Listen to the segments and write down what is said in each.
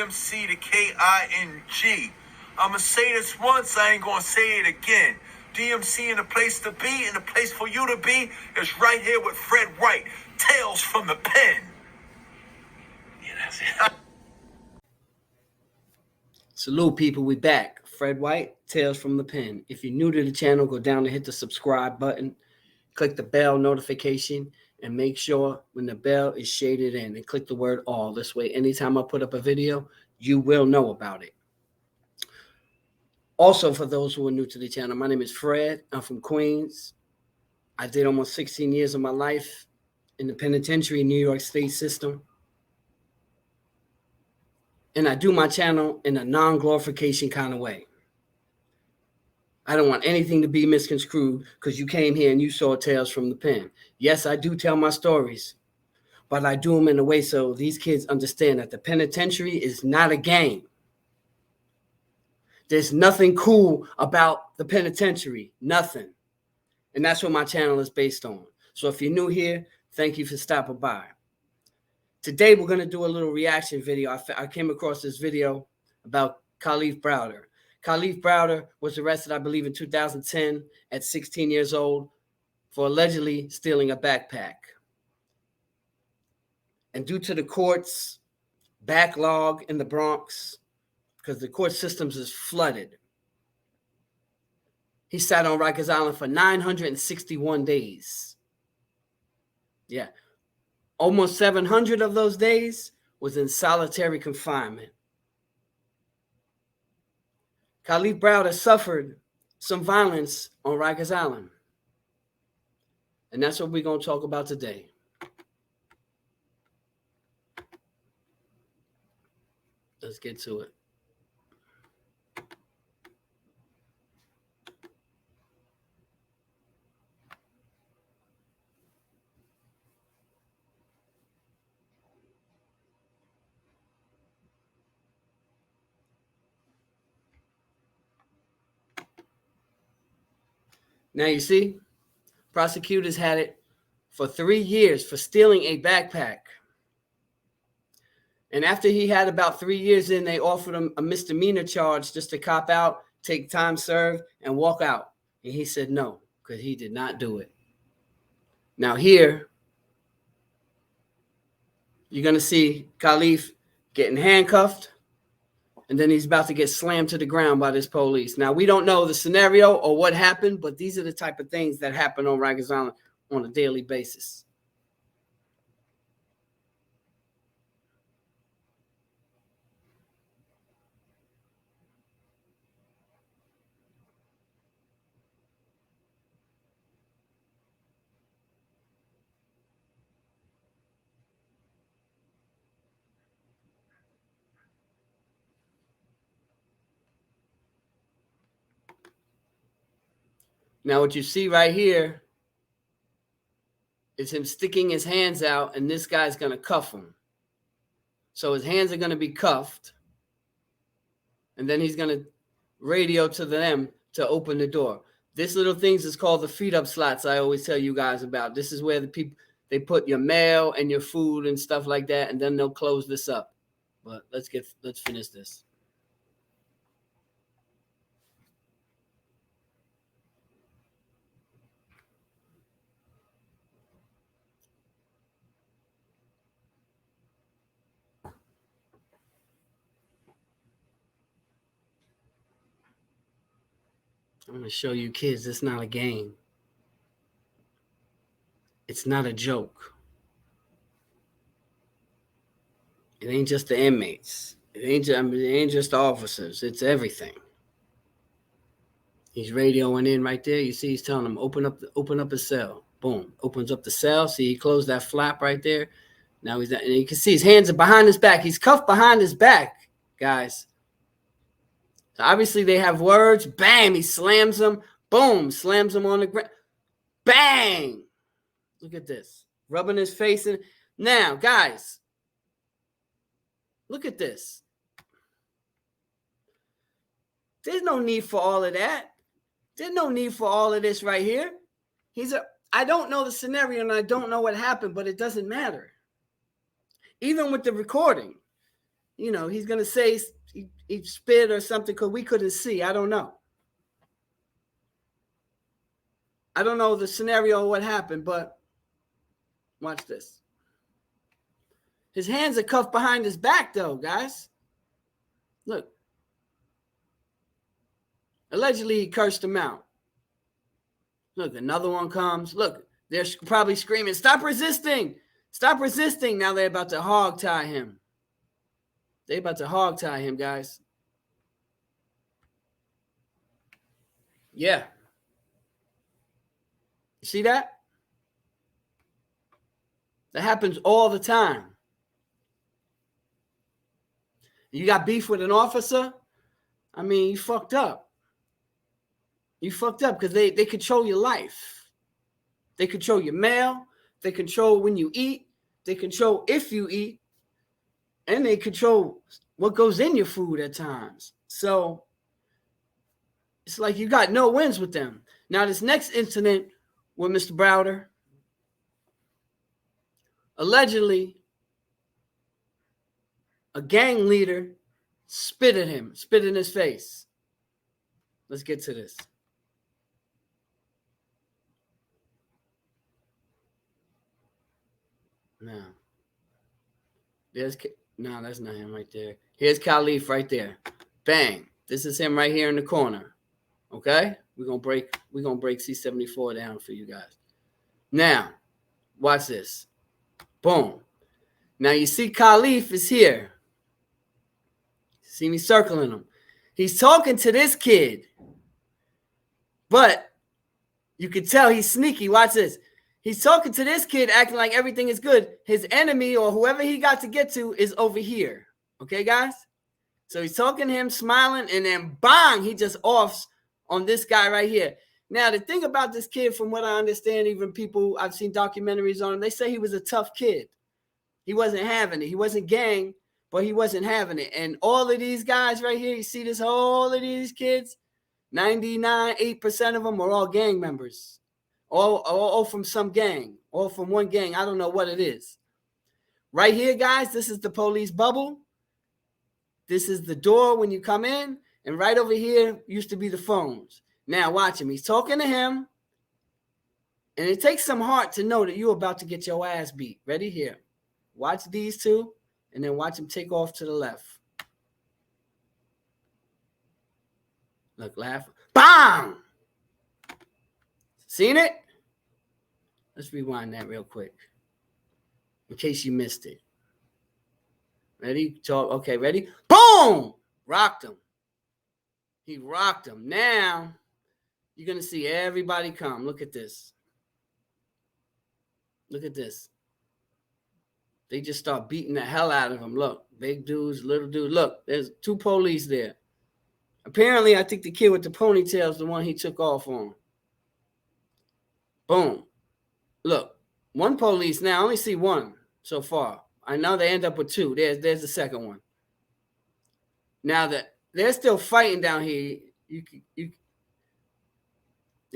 DMC to KING. I'ma say this once, I ain't gonna say it again. DMC in the place to be, and the place for you to be is right here with Fred White. Tales from the pen. Yeah, that's it. Salute, people. We back. Fred White, Tales from the Pen. If you're new to the channel, go down and hit the subscribe button. Click the bell notification and make sure when the bell is shaded in and click the word all. This way, anytime I put up a video, you will know about it. Also, for those who are new to the channel, my name is Fred. I'm from Queens. I did almost 16 years of my life in the penitentiary, New York State system. And I do my channel in a non-glorification kind of way. I don't want anything to be misconstrued because you came here and you saw Tales from the Pen. Yes, I do tell my stories, but I do them in a way so these kids understand that the penitentiary is not a game. There's nothing cool about the penitentiary, nothing. And that's what my channel is based on. So if you're new here, thank you for stopping by. Today, we're going to do a little reaction video. I came across this video about Kalief Browder. Kalief Browder was arrested, I believe, in 2010 at 16 years old for allegedly stealing a backpack. And due to the court's backlog in the Bronx, because the court systems is flooded, he sat on Rikers Island for 961 days. Yeah. Almost 700 of those days was in solitary confinement. Kalief Browder suffered some violence on Rikers Island. And that's what we're going to talk about today. Let's get to it. Now you see, prosecutors had it for 3 years for stealing a backpack. And after he had about 3 years in, they offered him a misdemeanor charge just to cop out, take time served, and walk out. And he said no, because he did not do it. Now here, you're going to see Kalief getting handcuffed, and then he's about to get slammed to the ground by this police. Now, we don't know the scenario or what happened, but these are the type of things that happen on Rikers Island on a daily basis. Now, what you see right here is him sticking his hands out, and this guy's going to cuff him. So his hands are going to be cuffed, and then he's going to radio to them to open the door. This little things is called the feed up slots I always tell you guys about. This is where the people, they put your mail and your food and stuff like that, and then they'll close this up. But let's finish this. I'm going to show you kids it's not a game. It's not a joke. It ain't just the inmates. It ain't just the officers. It's everything. He's radioing in right there. You see he's telling them, open up a cell. Boom. Opens up the cell. See, he closed that flap right there. Now he's not, and you can see his hands are behind his back. He's cuffed behind his back, guys. So obviously, they have words. Bam! He slams them. Boom! Slams them on the ground. Bang! Look at this. Rubbing his face in. Now, guys, look at this. There's no need for all of that. There's no need for all of this right here. I don't know the scenario and I don't know what happened, but it doesn't matter. Even with the recording, he's going to say he spit or something because we couldn't see. I don't know. I don't know the scenario or what happened, but watch this. His hands are cuffed behind his back, though, guys. Look. Allegedly, he cursed him out. Look, another one comes. Look, they're probably screaming, "Stop resisting! Stop resisting!" Now they're about to hog tie him. They're about to hog tie him, guys. Yeah. You see that? That happens all the time. You got beef with an officer? I mean, you fucked up. You fucked up because they control your life. They control your mail. They control when you eat. They control if you eat. And they control what goes in your food at times. So it's like you got no wins with them. Now, this next incident with Mr. Browder, allegedly, a gang leader spit at him, spit in his face. Let's get to this. Now, no, that's not him right there. Here's Kalief right there. Bang. This is him right here in the corner. Okay? We're gonna break C74 down for you guys. Now, watch this. Boom. Now you see Kalief is here. See me circling him. He's talking to this kid. But you can tell he's sneaky. Watch this. He's talking to this kid acting like everything is good. His enemy or whoever he got to get to is over here. Okay, guys? So he's talking to him, smiling, and then bang, he just offs on this guy right here. Now, the thing about this kid, from what I understand, even people, I've seen documentaries on him, they say he was a tough kid. He wasn't having it. He wasn't gang, but he wasn't having it. And all of these guys right here, you see this, all of these kids, 99.8% of them are all gang members. All from some gang, all from one gang. I don't know what it is. Right here, guys, this is the police bubble. This is the door when you come in. And right over here used to be the phones. Now, watch him. He's talking to him. And it takes some heart to know that you're about to get your ass beat. Ready? Here. Watch these two. And then watch him take off to the left. Look, laugh. Bang! Seen it? Let's rewind that real quick. In case you missed it. Ready? Talk. Okay, ready? Boom! Rocked him. He rocked him. Now, you're going to see everybody come. Look at this. Look at this. They just start beating the hell out of him. Look, big dudes, little dude. Look, there's two police there. Apparently, I think the kid with the ponytail is the one he took off on. Boom. Look, one police now. I only see one so far. I know they end up with two. There's the second one. Now that they're still fighting down here,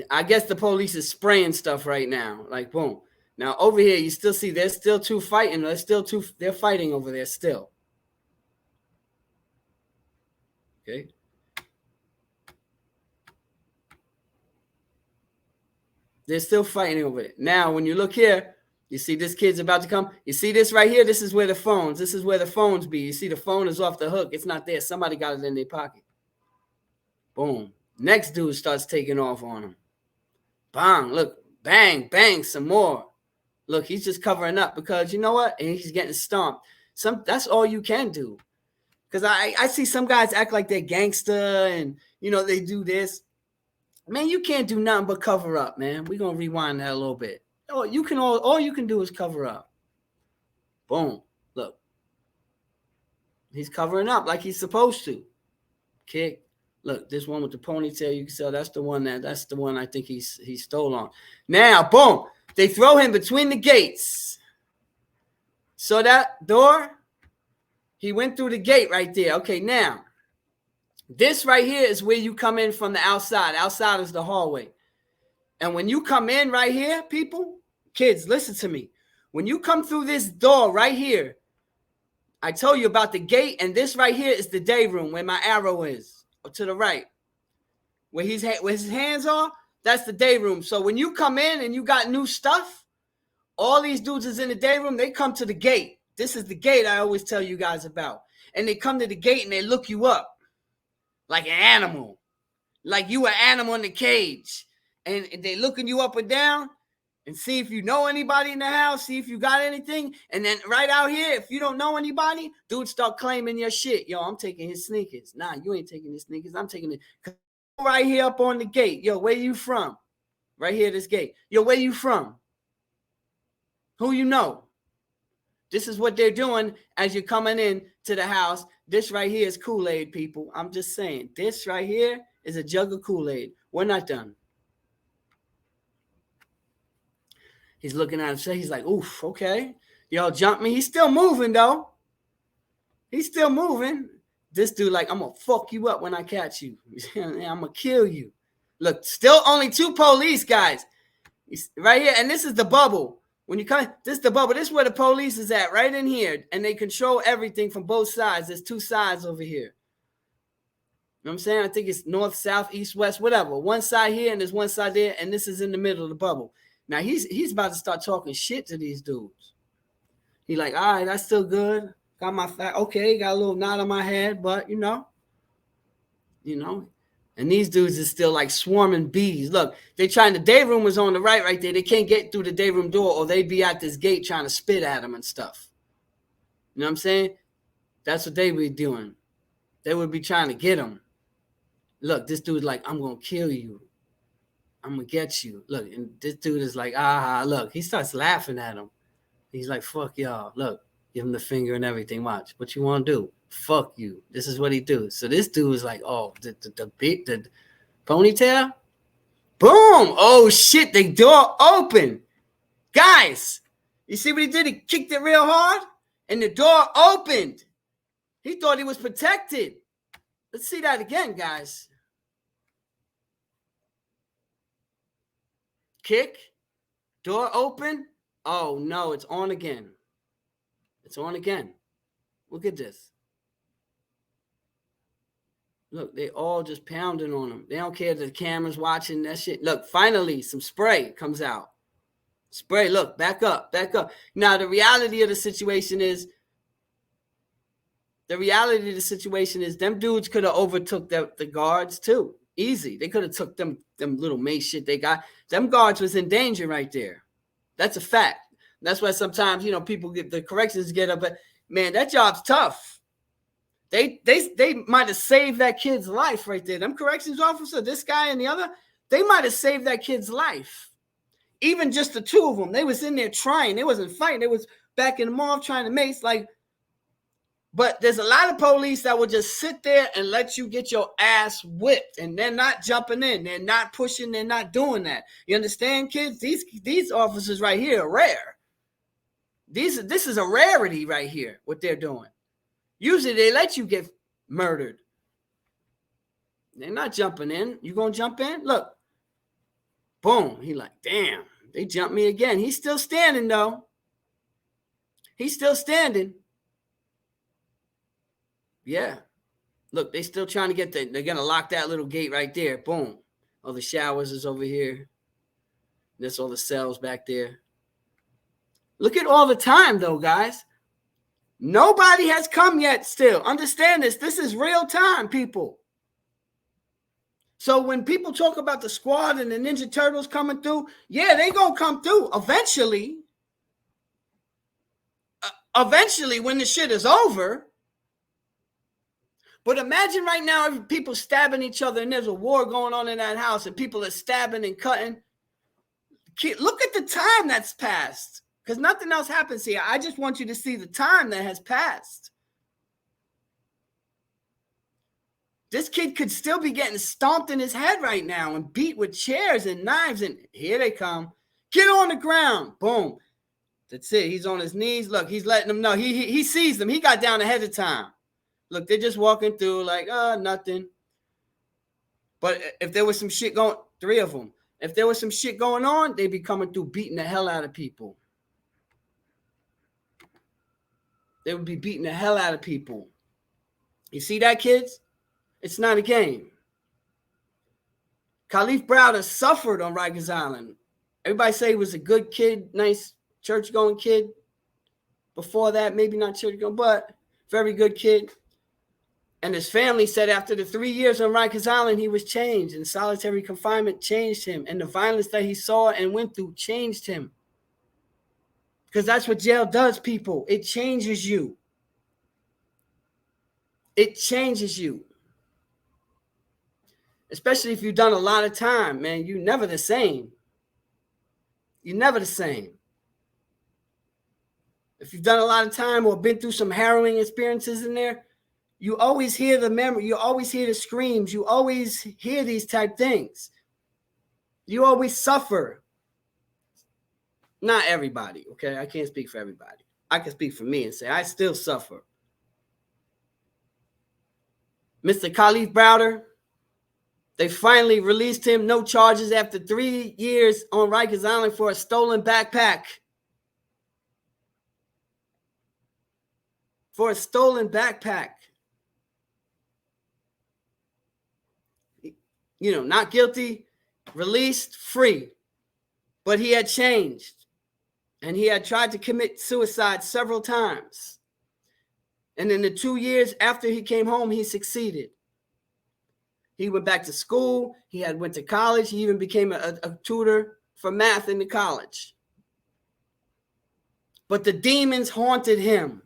I guess the police is spraying stuff right now. Like, boom. Now over here, you still see there's still two fighting. They're fighting over there still. Okay. They're still fighting over it. Now, when you look here, you see this kid's about to come. You see this right here? This is where the phones be. You see the phone is off the hook. It's not there. Somebody got it in their pocket. Boom. Next dude starts taking off on him. Bang. Look. Bang. Bang. Some more. Look, he's just covering up because you know what? And he's getting stomped. That's all you can do. Because I see some guys act like they're gangster and, they do this. Man, you can't do nothing but cover up, man. We're going to rewind that a little bit. All you can do is cover up. Boom. Look. He's covering up like he's supposed to. Kick. Look, this one with the ponytail, you can tell that's the one I think he stole on. Now, boom. They throw him between the gates. So that door, he went through the gate right there. Okay, now, this right here is where you come in from the outside. Outside is the hallway. And when you come in right here, people, kids, listen to me. When you come through this door right here, I told you about the gate, and this right here is the day room where my arrow is, or to the right. Where his hands are, that's the day room. So when you come in and you got new stuff, all these dudes is in the day room, they come to the gate. This is the gate I always tell you guys about. And they come to the gate and they look you up like an animal. Like you an animal in the cage. And they looking you up and down and see if you know anybody in the house, see if you got anything. And then right out here, if you don't know anybody, dudes start claiming your shit. Yo, I'm taking his sneakers. Nah, you ain't taking his sneakers. I'm taking it. Right here up on the gate. Yo, where you from? Right here, this gate. Yo, where you from? Who you know? This is what they're doing as you're coming in to the house. This right here is Kool-Aid, people. I'm just saying. This right here is a jug of Kool-Aid. We're not done. He's looking at him. He's like, oof, okay. Yo, jump me. He's still moving, though. He's still moving. This dude like, I'm going to fuck you up when I catch you. I'm going to kill you. Look, still only 2 police guys. Right here. And this is the bubble. When you come, this is the bubble. This is where the police is at, right in here. And they control everything from both sides. There's 2 sides over here. You know what I'm saying? I think it's north, south, east, west, whatever. One side here and there's one side there. And this is in the middle of the bubble. Now, he's about to start talking shit to these dudes. He's like, all right, that's still good. Got my fat. Okay, got a little knot on my head, but you know. And these dudes is still like swarming bees. Look, they trying. The day room is on the right there. They can't get through the day room door, or they'd be at this gate trying to spit at them and stuff. You know what I'm saying? That's what they be doing. They would be trying to get them. Look, this dude's like, I'm gonna kill you. I'm gonna get you. Look, and this dude is like, look. He starts laughing at him. He's like, fuck y'all. Look, give him the finger and everything. Watch. What you want to do? Fuck you. This is what he do. So this dude is like, oh, the ponytail? Boom. Oh, shit. The door open. Guys, you see what he did? He kicked it real hard, and the door opened. He thought he was protected. Let's see that again, guys. Kick. Door open. Oh, no, it's on again. It's on again. Look at this. Look, they all just pounding on him. They don't care if the camera's watching that shit. Look, finally, some spray comes out. Spray, look, back up, back up. Now, the reality of the situation is, them dudes could have overtook the guards too. Easy. They could have took them little mace shit they got. Them guards was in danger right there. That's a fact. That's why sometimes, people get the corrections get up, but man, that job's tough. They might have saved that kid's life right there. Them corrections officer, this guy and the other, they might have saved that kid's life. Even just the 2 of them, they was in there trying. They wasn't fighting. They was backing them off, trying to mace. But there's a lot of police that will just sit there and let you get your ass whipped, and they're not jumping in. They're not pushing. They're not doing that. You understand, kids? These officers right here are rare. This is a rarity right here, what they're doing. Usually they let you get murdered. They're not jumping in. You gonna jump in? Look. Boom. He like, damn, they jumped me again. He's still standing, though. He's still standing. Yeah. Look, they still trying to get they're going to lock that little gate right there. Boom. All the showers is over here. That's all the cells back there. Look at all the time, though, guys. Nobody has come yet still. Understand this. This is real time, people. So when people talk about the squad and the Ninja Turtles coming through, yeah, they going to come through eventually. Eventually, when the shit is over. But imagine right now if people stabbing each other and there's a war going on in that house and people are stabbing and cutting. Look at the time that's passed. Because nothing else happens here. I just want you to see the time that has passed. This kid could still be getting stomped in his head right now and beat with chairs and knives. And here they come. Get on the ground. Boom. That's it. He's on his knees. Look, he's letting them know. He sees them. He got down ahead of time. Look, they're just walking through like, nothing. But if there was some shit going, 3 of them. If there was some shit going on, they'd be coming through beating the hell out of people. They would be beating the hell out of people. You see that, kids? It's not a game. Kalief Browder suffered on Rikers Island. Everybody say he was a good kid, nice church-going kid. Before that, maybe not church-going, but very good kid. And his family said after the 3 years on Rikers Island, he was changed, and solitary confinement changed him, and the violence that he saw and went through changed him. Because that's what jail does, people. It changes you. It changes you. Especially if you've done a lot of time, man. You're never the same. You're never the same. If you've done a lot of time or been through some harrowing experiences in there, you always hear the memory. You always hear the screams. You always hear these type things. You always suffer. Not everybody, okay? I can't speak for everybody. I can speak for me and say I still suffer. Mr. Kalief Browder, they finally released him, no charges, after 3 years on Rikers Island for a stolen backpack. For a stolen backpack. You know, not guilty, released, free. But he had changed. And he had tried to commit suicide several times. And in the 2 years after he came home, he succeeded. He went back to school. He had went to college. He even became a tutor for math in the college. But the demons haunted him.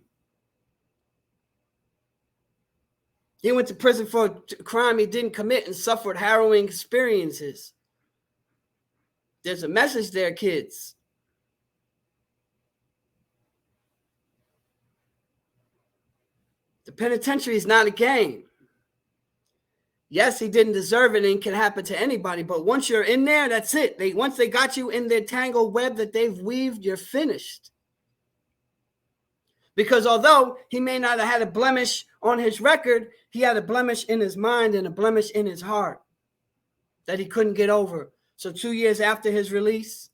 He went to prison for a crime he didn't commit and suffered harrowing experiences. There's a message there, kids. The penitentiary is not a game. Yes, he didn't deserve it and it can happen to anybody, but once you're in there, that's it. Once they got you in their tangled web that they've weaved, you're finished. Because although he may not have had a blemish on his record, he had a blemish in his mind and a blemish in his heart that he couldn't get over. So 2 years after his release,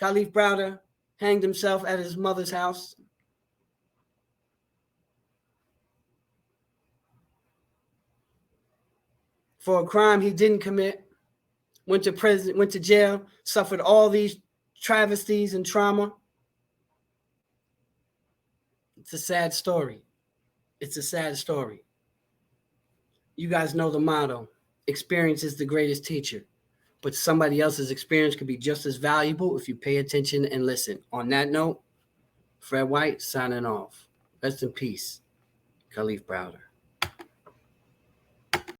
Kalief Browder hanged himself at his mother's house. For a crime he didn't commit, went to prison, went to jail, suffered all these travesties and trauma. It's a sad story. It's a sad story. You guys know the motto, experience is the greatest teacher, but somebody else's experience could be just as valuable if you pay attention and listen. On that note, Fred White signing off. Rest in peace, Kalief Browder.